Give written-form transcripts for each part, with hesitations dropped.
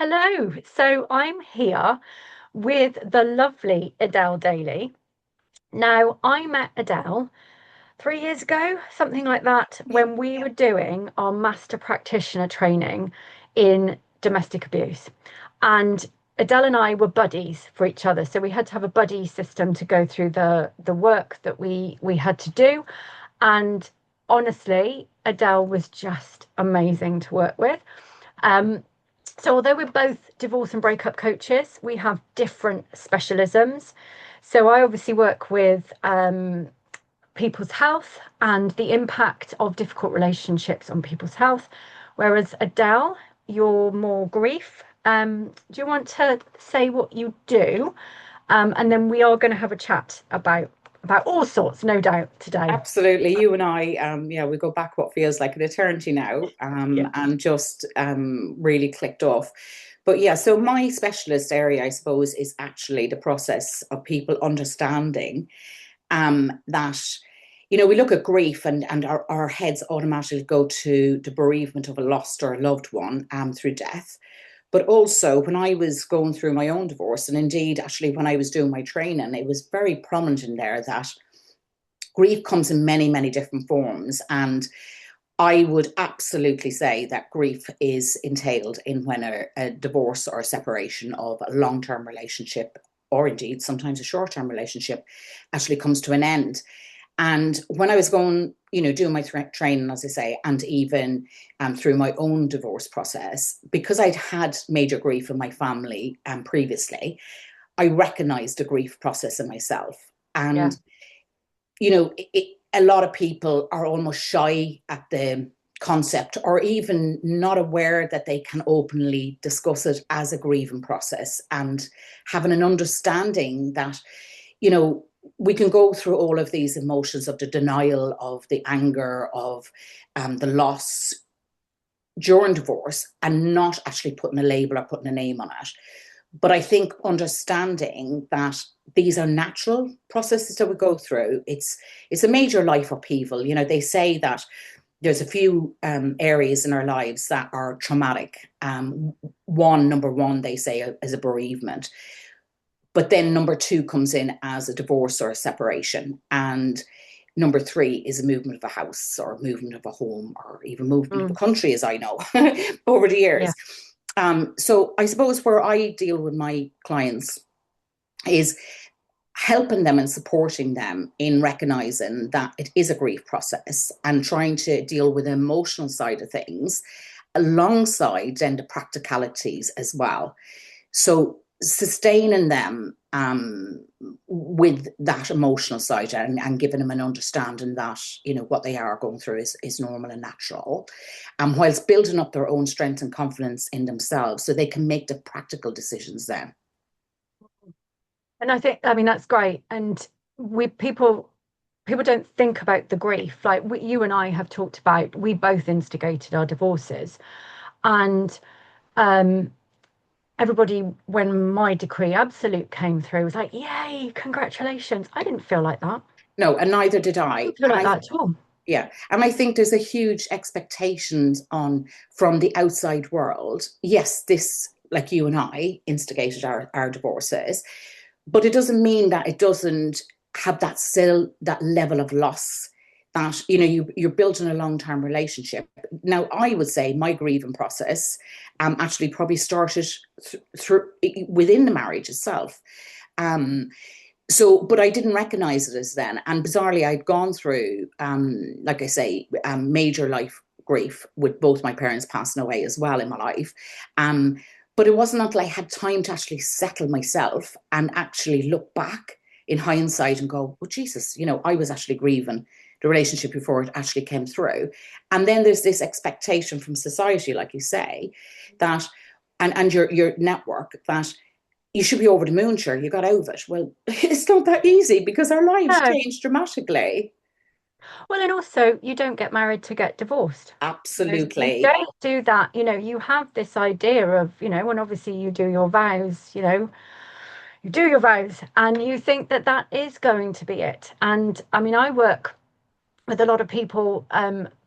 Hello. So I'm here with the lovely Adele Daly. Now, I met Adele 3 years ago, something like that, Yeah. when we were doing our master practitioner training in domestic abuse. And Adele and I were buddies for each other. So we had to have a buddy system to go through the work that we had to do. And honestly, Adele was just amazing to work with. Um, so, although we're both divorce and breakup coaches, we have different specialisms. So, I obviously work with people's health and the impact of difficult relationships on people's health, whereas Adele, you're more grief. Do you want to say what you do? And then we are going to have a chat about all sorts, no doubt, today. Absolutely. You and I, yeah, we go back what feels like an eternity now, Yeah. and just really clicked off. But yeah, so my specialist area, I suppose, is actually the process of people understanding that, we look at grief and our heads automatically go to the bereavement of a lost or a loved one through death. But also, when I was going through my own divorce, and indeed, actually, when I was doing my training, it was very prominent in there that grief comes in many, many different forms. And I would absolutely say that grief is entailed in when a divorce or a separation of a long term relationship, or indeed sometimes a short term relationship, actually comes to an end. And when I was going, doing my training, as I say, and even through my own divorce process, because I'd had major grief in my family previously, I recognized the grief process in myself. Yeah. And a lot of people are almost shy at the concept or even not aware that they can openly discuss it as a grieving process and having an understanding that, you know, we can go through all of these emotions of the denial, of the anger, of the loss during divorce and not actually putting a label or putting a name on it. But I think understanding that these are natural processes that we go through, it's a major life upheaval. They say that there's a few areas in our lives that are traumatic. Number one, they say, is a bereavement. But then number two comes in as a divorce or a separation. And number three is a movement of a house or a movement of a home or even movement of a Mm, country, as I know, over the yeah. years. So I suppose where I deal with my clients is helping them and supporting them in recognizing that it is a grief process and trying to deal with the emotional side of things alongside then the practicalities as well. So sustaining them with that emotional side and giving them an understanding that what they are going through is normal and natural, and whilst building up their own strength and confidence in themselves so they can make the practical decisions then. And I think, I mean, that's great. And we people don't think about the grief. Like you and I have talked about, we both instigated our divorces, and um, everybody, when my decree absolute came through, was like, "Yay, congratulations!" I didn't feel like that. No, and neither did I I. didn't feel And like I that at all. Yeah, and I think there's a huge expectations on from the outside world. Yes, this, like you and I instigated our divorces, but it doesn't mean that it doesn't have that level of loss that you're building a long-term relationship. Now I would say my grieving process actually probably started through within the marriage itself. um so, but I didn't recognize it as then. And bizarrely, I'd gone through, like I say, major life grief with both my parents passing away as well in my life. Um, but it wasn't until I had time to actually settle myself and actually look back in hindsight and go, oh, Jesus, I was actually grieving the relationship before it actually came through. And then there's this expectation from society, like you say, that, and your network, that you should be over the moon, sure, you got over it. Well, it's not that easy because our lives No. change dramatically. Well, and also, you don't get married to get divorced. You Absolutely. don't do that. You have this idea of, when obviously you do your vows, you do your vows and you think that that is going to be it. And I mean, I work with a lot of people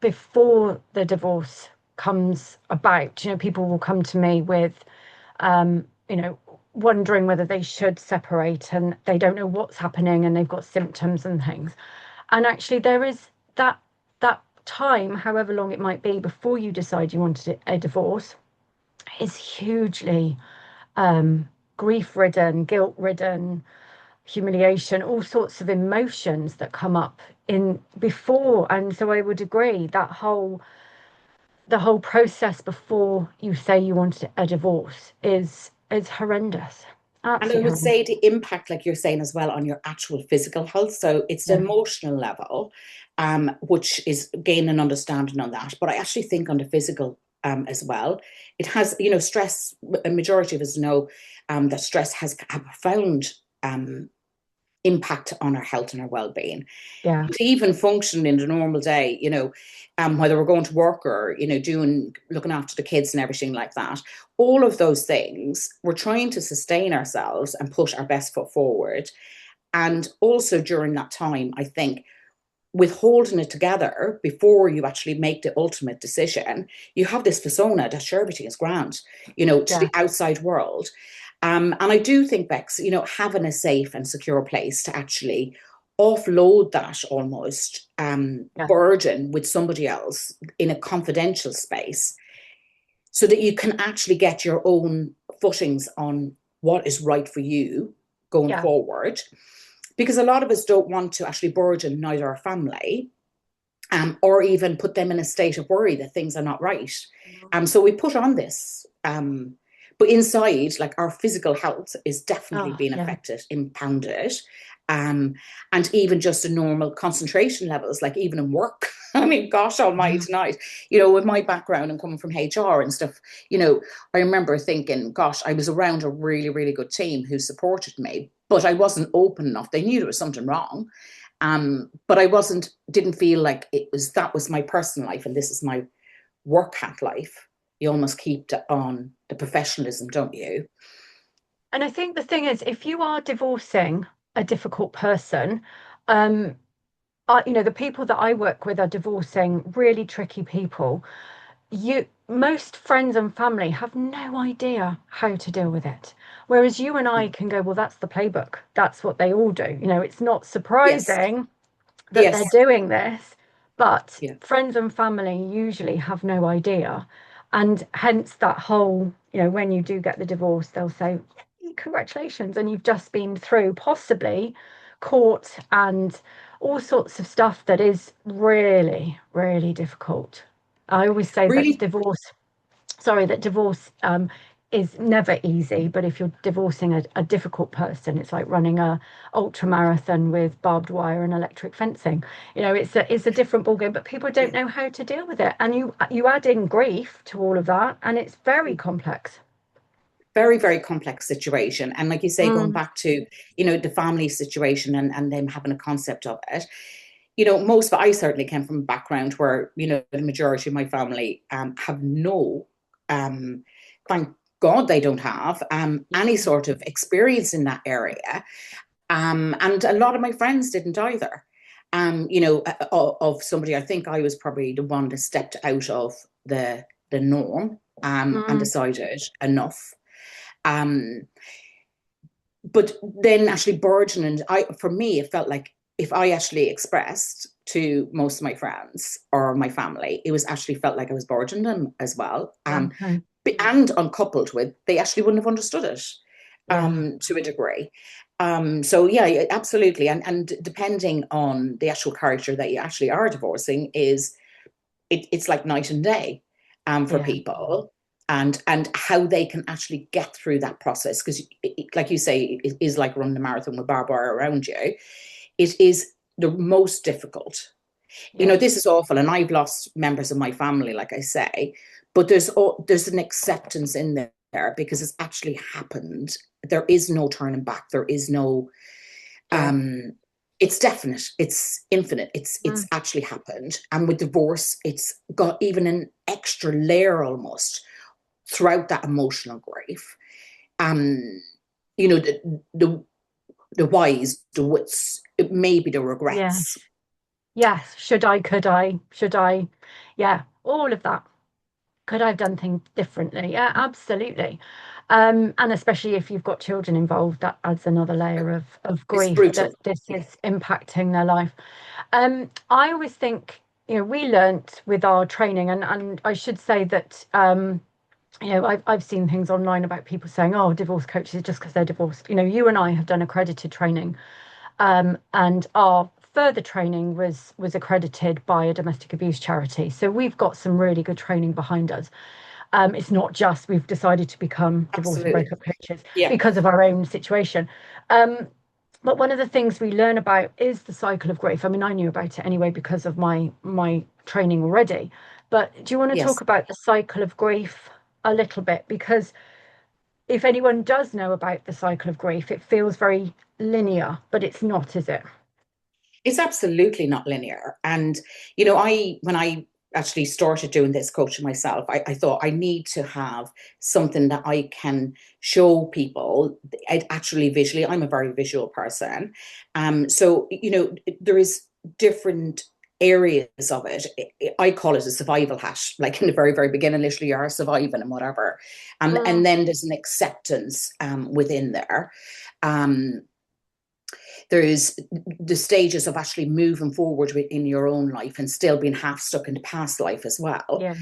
before the divorce comes about. People will come to me with you know, wondering whether they should separate and they don't know what's happening and they've got symptoms and things. And actually, there is that time, however long it might be, before you decide you want a divorce, is hugely grief-ridden, guilt-ridden, humiliation, all sorts of emotions that come up in before. And so I would agree that the whole process before you say you want a divorce is horrendous. And I Absolutely would horrendous. say the impact, like you're saying as well, on your actual physical health. So it's the Yeah. emotional level, which is gain an understanding on that. But I actually think on the physical as well, it has, stress. A majority of us know that stress has a profound impact on our health and our well-being. Yeah. To even function in the normal day, whether we're going to work or, looking after the kids and everything like that, all of those things, we're trying to sustain ourselves and put our best foot forward. And also during that time, I think with holding it together before you actually make the ultimate decision, you have this persona that sure everything is grand, to Yeah. the outside world. And I do think, Bex, having a safe and secure place to actually offload that almost Yeah. burden with somebody else in a confidential space so that you can actually get your own footings on what is right for you going Yeah. forward. Because a lot of us don't want to actually burden neither our family or even put them in a state of worry that things are not right. So we put on this. But inside, like our physical health is definitely Oh, being yeah. affected, impounded. Um, and even just the normal concentration levels, like even in work. I mean, gosh almighty Mhm. tonight, with my background and coming from HR and stuff, I remember thinking, gosh, I was around a really, really good team who supported me, but I wasn't open enough. They knew there was something wrong. But I didn't feel like that was my personal life and this is my work hat life. You almost keep on the professionalism, don't you? And I think the thing is, if you are divorcing a difficult person, um, the people that I work with are divorcing really tricky people. Most friends and family have no idea how to deal with it. Whereas you and I can go, well, that's the playbook. That's what they all do. It's not Yes, surprising that they're yes, doing this, but yeah. friends and family usually have no idea. And hence that whole, when you do get the divorce, they'll say, congratulations. And you've just been through possibly court and all sorts of stuff that is really, really difficult. I always say that Really, divorce is never easy, but if you're divorcing a difficult person, it's like running a ultra marathon with barbed wire and electric fencing. It's a different ballgame, but people don't yeah. know how to deal with it. And you add in grief to all of that, and it's very complex. Very, very complex situation. And like you say, going Mm, back to, the family situation and them having a concept of it, I certainly came from a background where, the majority of my family have no, thank God they don't have any yeah. sort of experience in that area. And a lot of my friends didn't either. Of somebody, I think I was probably the one that stepped out of the norm and Mm, decided enough. Um, but then actually burgeoning, for me, it felt like if I actually expressed to most of my friends or my family, it was actually felt like I was burdening them as well. okay. And uncoupled with, they actually wouldn't have understood it Yeah. to a degree. So yeah, absolutely. And depending on the actual character that you actually are divorcing it's like night and day for Yeah. people and how they can actually get through that process. Because like you say, it is like running a marathon with barbed wire around you. It is the most difficult. Yeah. This is awful. And I've lost members of my family, like I say, but there's an acceptance in there because it's actually happened. There is no turning back. There is no Yeah. um it's definite, it's infinite, it's Mm, actually happened. And with divorce, it's got even an extra layer almost throughout that emotional grief. um the whys, the wits, maybe the yeah. regrets. Yes. Should I? Could I? Should I? Yeah. All of that. Could I have done things differently? Yeah, absolutely. And especially if you've got children involved, that adds another layer of It's grief brutal. that this Yeah. is impacting their life. I always think, we learnt with our training, and I should say that, I've seen things online about people saying, oh, divorce coaches just because they're divorced. You and I have done accredited training, and our further training was accredited by a domestic abuse charity. So we've got some really good training behind us. It's not just we've decided to become divorce and Absolutely. breakup coaches Yeah. because of our own situation. Um, but one of the things we learn about is the cycle of grief. I mean, I knew about it anyway because of my training already. But do you want to talk Yes. about the cycle of grief a little bit? Because if anyone does know about the cycle of grief, it feels very linear, but it's not, is it? It's absolutely not linear. And, when I actually started doing this coaching myself, I thought I need to have something that I can show people actually visually. I'm a very visual person. So, there is different areas of it. I call it a survival hat, like in the very, very beginning, literally you are surviving and whatever. And Mm, then there's an acceptance within there. Um, there's the stages of actually moving forward in your own life and still being half stuck in the past life as well. yeah,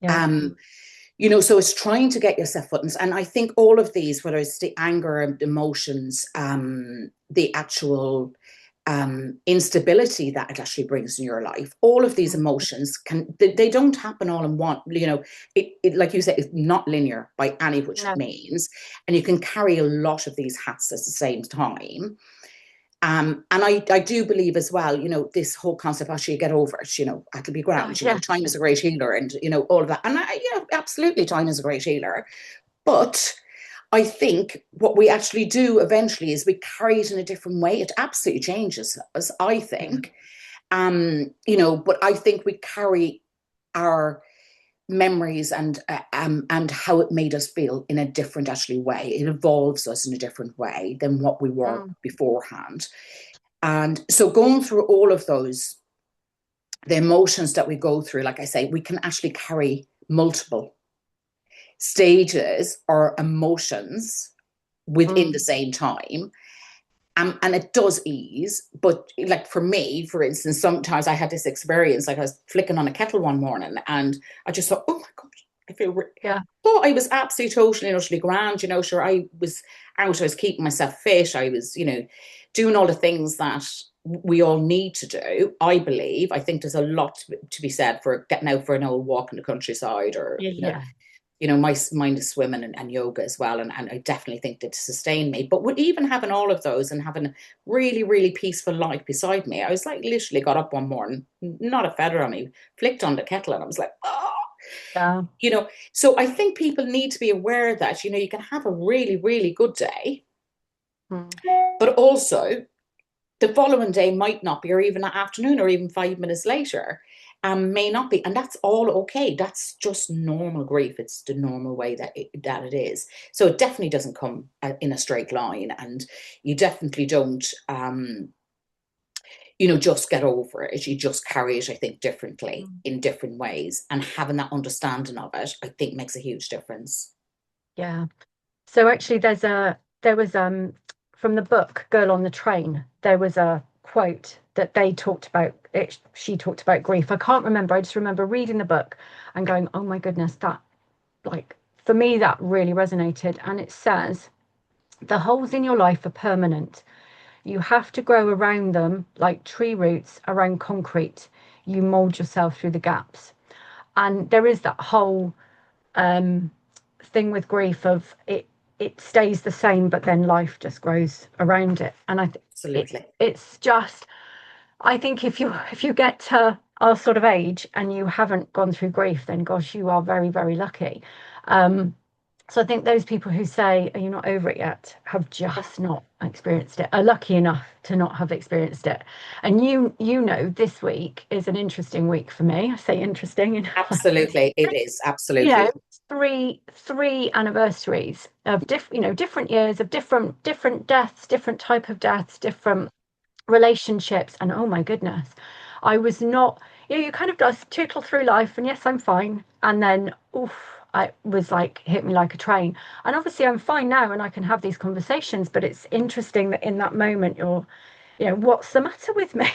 yeah. Um, so it's trying to get yourself footings. And I think all of these, whether it's the anger, emotions, the actual instability that it actually brings in your life, all of these Mm, emotions they don't happen all in one. It like you said, it's not linear by any which no, means, and you can carry a lot of these hats at the same time. And I do believe as well, this whole concept, actually, get over it, it'll be oh, grand, yeah, time is a great healer, and, all of that. And yeah, absolutely, time is a great healer. But I think what we actually do eventually is we carry it in a different way. It absolutely changes us, I yeah, think. But I think we carry our memories and how it made us feel in a different actually way. It evolves us in a different way than what we were mm, beforehand. And so going through all of those, the emotions that we go through, like I say, we can actually carry multiple stages or emotions within the mm, same time. And it does ease. But like for me, for instance, sometimes I had this experience, like I was flicking on a kettle one morning and I just thought, oh my God, I feel yeah, oh, I was absolutely totally and utterly grand, sure, I was out, I was keeping myself fit, I was, doing all the things that we all need to do, I believe. I think there's a lot to be said for getting out for an old walk in the countryside, or, yeah, yeah. my mind is swimming and yoga as well. And I definitely think that sustain me. But with even having all of those and having a really, really peaceful life beside me, I was like, literally got up one morning, not a feather on me, flicked on the kettle, and I was like, oh, Yeah. you know. So I think people need to be aware that, you can have a really, really good day, Mm. but also the following day might not be, or even that afternoon, or even 5 minutes later, may not be, and that's all okay. That's just normal grief. It's the normal way that it is. So it definitely doesn't come in a straight line, and you definitely don't, just get over it. You just carry it, I think, differently Mm. in different ways, and having that understanding of it, I think, makes a huge difference. Yeah. So actually there was from the book Girl on the Train, there was a quote that they talked about it, she talked about grief. I can't remember. I just remember reading the book and going, "Oh my goodness, that like for me that really resonated." And it says, "The holes in your life are permanent. You have to grow around them like tree roots around concrete. You mold yourself through the gaps." And there is that whole um, thing with grief of it stays the same, but then life just grows around it. And I think Absolutely. it's just I think if you get to our sort of age and you haven't gone through grief, then gosh, you are very, very lucky. Um, so I think those people who say, "Are you not over it yet?" have just not experienced it, are lucky enough to not have experienced it. And this week is an interesting week for me. I say interesting in Absolutely, it is. you know, Absolutely. three anniversaries of different years of different deaths, different type of deaths, different relationships. And oh my goodness, I was not, you kind of just tootle through life, and yes, I'm fine. And then, oof, I was like, hit me like a train. And obviously, I'm fine now, and I can have these conversations. But it's interesting that in that moment, what's the matter with me?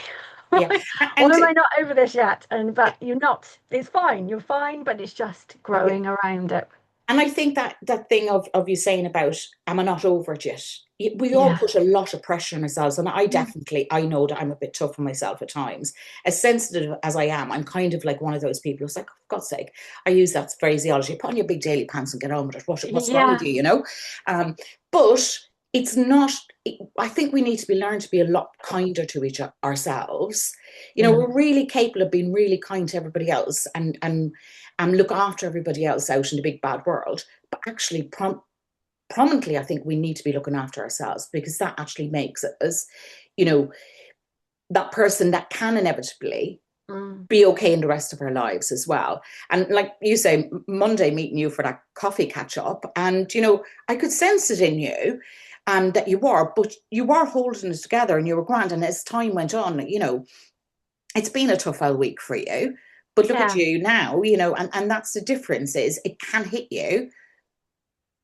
Yeah. Why, And why am I not over this yet? And but you're not. It's fine. You're fine, but it's just yeah. growing around it. And I think that thing of you saying about, am I not over it yet? We all Yeah. put a lot of pressure on ourselves. And Mm. I know that I'm a bit tough on myself at times. As sensitive as I am, I'm kind of like one of those people who's like, for God's sake, I use that phraseology, put on your big daily pants and get on with it. What's wrong with Yeah. you, you know? But it's not, I think we need to be learn to be a lot kinder to ourselves. Yeah. We're really capable of being really kind to everybody else and look after everybody else out in the big bad world. But actually, prominently, I think we need to be looking after ourselves because that actually makes us, you know, that person that can inevitably Mm. be okay in the rest of our lives as well. And like you say, Monday meeting you for that coffee catch up, and I could sense it in you. That you were, but you were holding it together and you were grand. And as time went on, it's been a tough old week for you. But look at Yeah. you now, and that's the difference is it can hit you,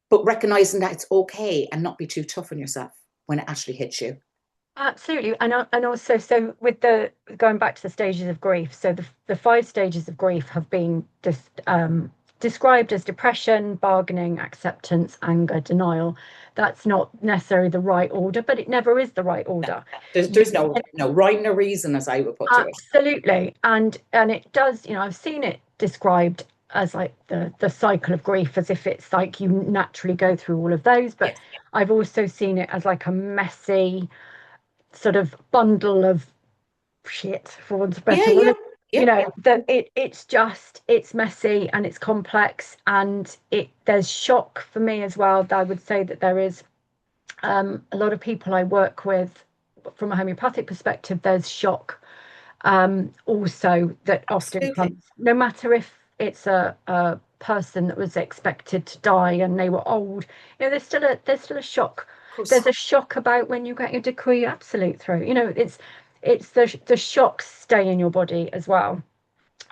but recognizing that it's okay and not be too tough on yourself when it actually hits you. Absolutely, and also so with the going back to the stages of grief. So the five stages of grief have been described as depression, bargaining, acceptance, anger, denial. That's not necessarily the right order, but it never is the right No, order. there's no rhyme or reason, as I would put to it. Absolutely, and it does. I've seen it described as like the cycle of grief, as if it's like you naturally go through all of those. But Yes. I've also seen it as like a messy sort of bundle of shit, for want of a Yeah, better yeah, word. yeah. That it's messy and it's complex, and there's shock for me as well. I would say that there is a lot of people I work with from a homeopathic perspective. There's shock also that often Absolutely. comes, no matter if it's a person that was expected to die and they were old. There's still a shock. Of course. There's a shock about when you get your decree absolute through. It's the shocks stay in your body as well.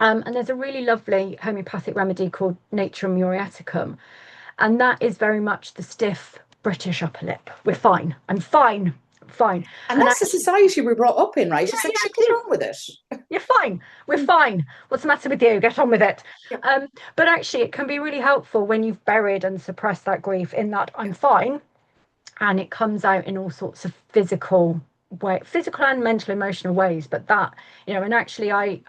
And there's a really lovely homeopathic remedy called Natrum muriaticum, and that is very much the stiff British upper lip. We're fine. I'm fine. I'm fine. And And that's the actually, society we're brought up in, right? yeah, It's like, yeah, shit, it get is. on with it. You're fine. We're fine. What's the matter with you? Get on with Yeah, it. yeah, But actually, it can be really helpful when you've buried and suppressed that grief in that I'm fine, and it comes out in all sorts of physical and mental, emotional ways. But and actually, I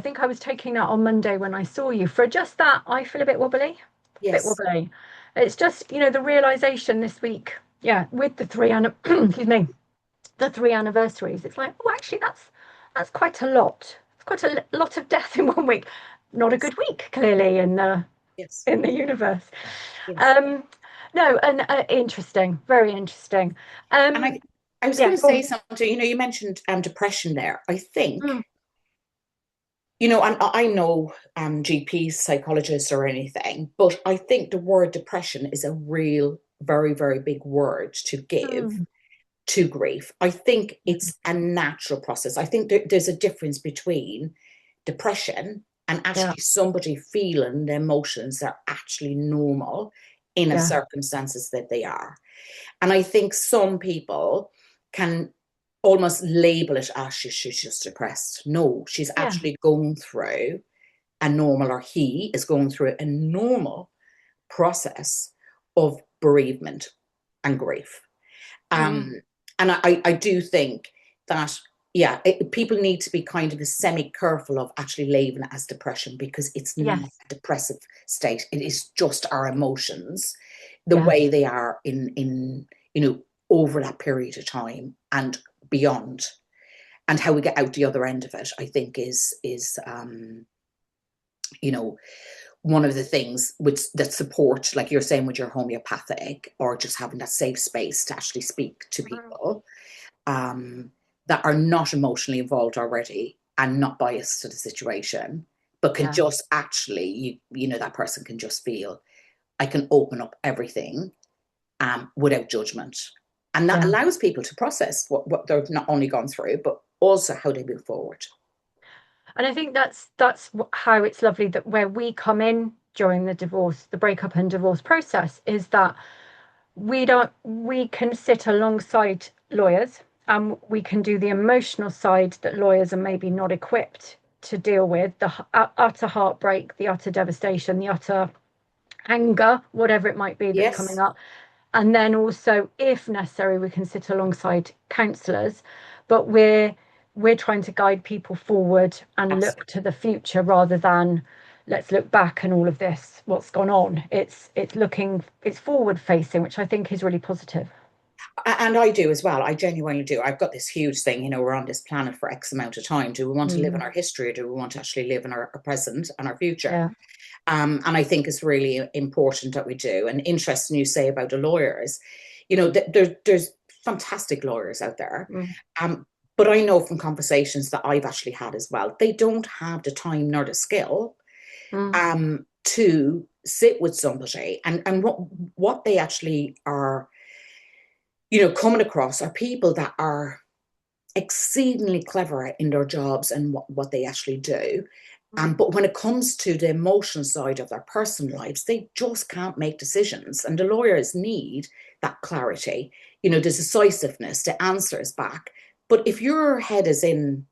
think I was taking that on Monday when I saw you. For just that, I feel a bit wobbly, bit yes, wobbly. It's just, the realization this week, yeah, with the excuse me, the three anniversaries. It's like, oh, actually, that's quite a lot. It's quite a lot of death in one week. Not a yes, good week, clearly, yes, in the universe. yes. Um, no, and interesting, very interesting. And I was Yeah, going to go say on. something, you mentioned depression there. I think, Mm, and I know GPs, psychologists, or anything, but I think the word depression is a real, very, very big word to give mm, to grief. I think it's a natural process. I think there's a difference between depression and yeah, actually somebody feeling the emotions that are actually normal in a yeah, circumstances that they are. And I think some people can almost label it as she's just depressed. No, she's yeah, actually going through a normal, or he is going through a normal process of bereavement and grief. mm, Um, and I do think that, yeah, people need to be kind of a semi careful of actually labeling it as depression because it's not yes, a depressive state. It is just our emotions, the yeah, way they are in over that period of time and beyond, and how we get out the other end of it. I think is you know one of the things which that support, like you're saying with your homeopathic, or just having that safe space to actually speak to mm, people um, that are not emotionally involved already and not biased to the situation, but can yeah, just actually, that person can just feel, I can open up everything without judgment. And that yeah. allows people to process what they've not only gone through, but also how they move forward. And I think that's how it's lovely that where we come in during the divorce, the breakup and divorce process, is that we can sit alongside lawyers and we can do the emotional side that lawyers are maybe not equipped to deal with, the utter heartbreak, the utter devastation, the utter anger, whatever it might be that's coming Yes, up. And then also, if necessary, we can sit alongside counsellors, but we're trying to guide people forward and look absolutely. to the future rather than let's look back and all of this, what's gone on. It's forward facing, which I think is really positive. And I do as well. I genuinely do. I've got this huge thing, we're on this planet for X amount of time. Do we want to live in Mm, our history, or do we want to actually live in our present and our future? yeah. And I think it's really important that we do. And interesting you say about the lawyers, there's fantastic lawyers out there. Mm, Um, but I know from conversations that I've actually had as well, they don't have the time nor the skill mm, to sit with somebody, and what they actually are, coming across are people that are exceedingly clever in their jobs and what they actually do. mm. But when it comes to the emotional side of their personal lives, they just can't make decisions. And the lawyers need that clarity, the decisiveness, the answers back. But if your head is in,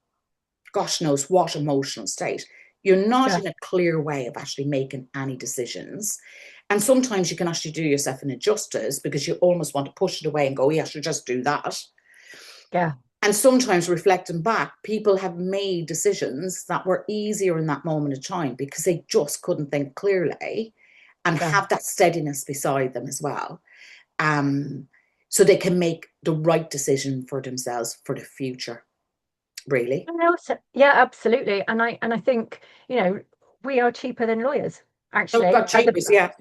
gosh knows what emotional state, you're not Yeah, in a clear way of actually making any decisions. And sometimes you can actually do yourself an injustice because you almost want to push it away and go, yeah, I should just do that. yeah, And sometimes reflecting back, people have made decisions that were easier in that moment of time because they just couldn't think clearly and yeah. have that steadiness beside them as well. Um, so they can make the right decision for themselves for the future, really. And also, yeah, absolutely. And I think, you know, we are cheaper than lawyers, Oh, actually. God, cheapers, yeah.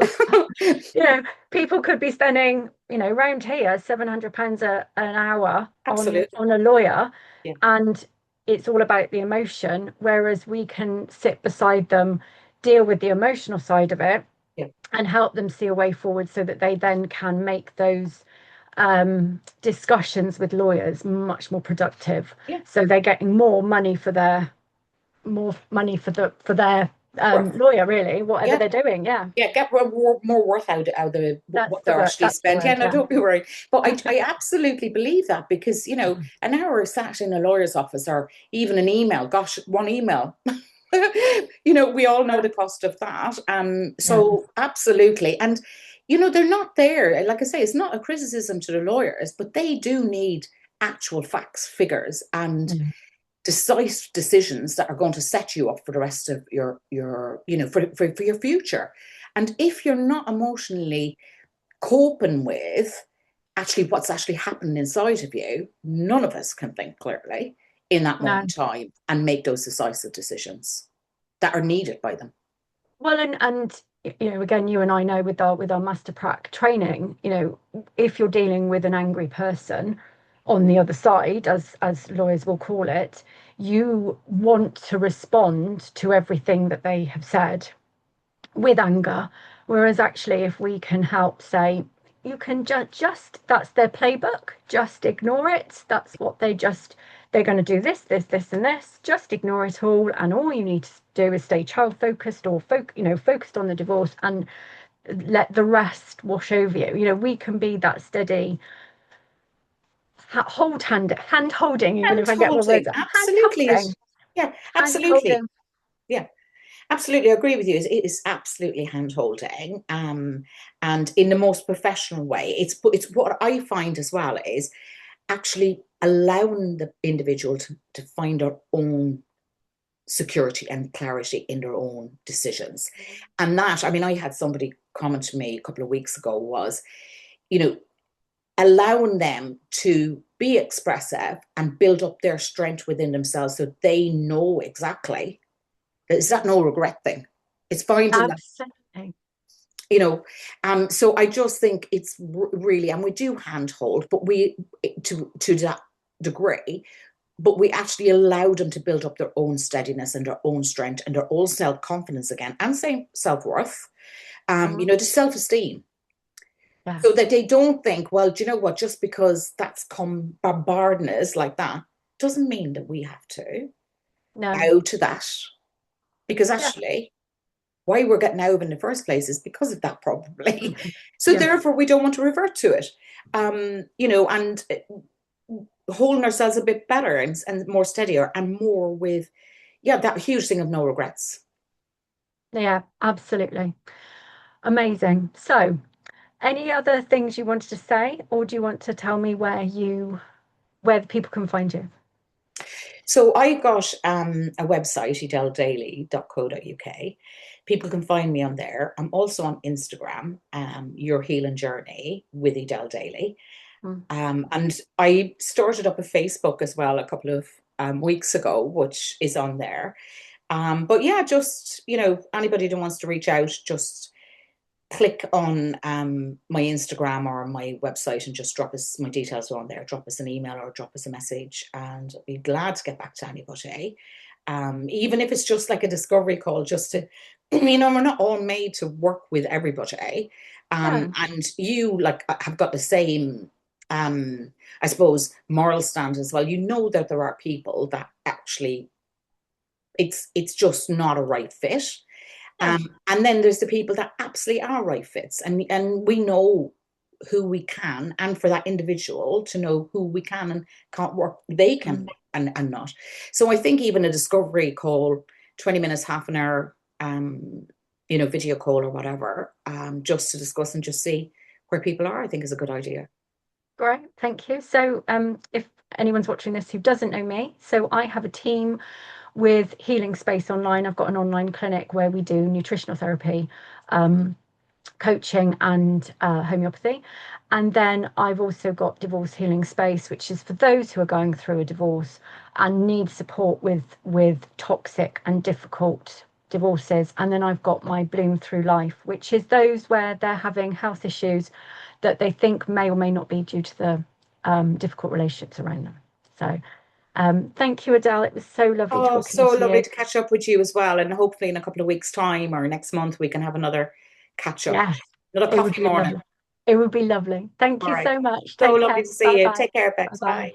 You know, people could be spending, round here, £700 an hour Absolutely. on a lawyer, Yeah, and it's all about the emotion, whereas we can sit beside them, deal with the emotional side of it, yeah, and help them see a way forward so that they then can make those discussions with lawyers much more productive. yeah. So they're getting more money for their Worth. lawyer, really, whatever Yeah, they're doing. Yeah, yeah, get more worth out of that's what the they're word. actually That's the spent. Yeah, word. no, Yeah. don't be worried. But I absolutely believe that because, an hour sat in a lawyer's office or even an email, gosh, one email, we all know Yeah. the cost of that. Yeah. So absolutely. And, they're not there. Like I say, it's not a criticism to the lawyers, but they do need actual facts, figures, and Mm. decisive decisions that are going to set you up for the rest of your for your future. And if you're not emotionally coping with actually what's actually happening inside of you, none of us can think clearly in that moment No. in time and make those decisive decisions that are needed by them. Well, and again, you and I know with our master prac training, if you're dealing with an angry person on the other side, as lawyers will call it, you want to respond to everything that they have said with anger. Whereas actually, if we can help say, you can just that's their playbook, just ignore it. That's what they're going to do this, and this. Just ignore it all, and all you need to do is stay child focused or focused on the divorce and let the rest wash over you. We can be that steady hand holding, even Hand if I get my words holding, out, hand absolutely. holding, Yeah, hand absolutely. holding. Yeah. Absolutely, I agree with you. It is absolutely hand holding, and in the most professional way. It's what I find as well is actually allowing the individual to find their own security and clarity in their own decisions. And that, I mean, I had somebody comment to me a couple of weeks ago was, you know, allowing them to be expressive and build up their strength within themselves so they know exactly. It's that no regret thing. It's finding that, Absolutely. you know. So I just think it's really, and we do handhold, but we to that degree, but we actually allow them to build up their own steadiness and their own strength and their own self confidence again, and same self worth. Mm, The self esteem, yeah. so that they don't think, well, do you know what? Just because that's come bombarding us like that doesn't mean that we have to. No. out of that, because Yeah. actually why we're getting out of it in the first place is because of that, probably. Mhm. So Yeah. therefore we don't want to revert to it. And holding ourselves a bit better and more steadier and more with, yeah, that huge thing of no regrets. Yeah, absolutely. Amazing. So, any other things you wanted to say, or do you want to tell me where the people can find you? So I got a website, edeldaly.co.uk. People can find me on there. I'm also on Instagram, Your Healing Journey with Edel Daly. Mm. And I started up a Facebook as well a couple of weeks ago, which is on there. But yeah, just, anybody that wants to reach out, just click on my Instagram or my website and just drop us my details on there. Drop us an email or drop us a message, and I'd be glad to get back to anybody. Even if it's just like a discovery call, just to, we're not all made to work with everybody. No. And you like have got the same, I suppose, moral stand as well. You know that there are people that actually it's just not a right fit. No. And then there's the people that absolutely are right fits, and we know who we can, and for that individual to know who we can and can't work, they can Mm. and not. So I think even a discovery call, 20 minutes, half an hour, video call or whatever, just to discuss and just see where people are, I think is a good idea. Great. Thank you. So, if anyone's watching this who doesn't know me, so I have a team with Healing Space Online. I've got an online clinic where we do nutritional therapy, um, coaching, and homeopathy. And then I've also got Divorce Healing Space, which is for those who are going through a divorce and need support with toxic and difficult divorces. And then I've got my Bloom Through Life, which is those where they're having health issues that they think may or may not be due to the difficult relationships around them. So thank you, Adele. It was so lovely Oh, talking so to lovely you. to catch up with you as well. And hopefully in a couple of weeks' time or next month, we can have another catch up, Yes, another it would coffee be morning. lovely. It would be lovely. Thank All you right. so much. So Take lovely care. to see Bye you. bye. Take care, Bye Bex. bye. Bye.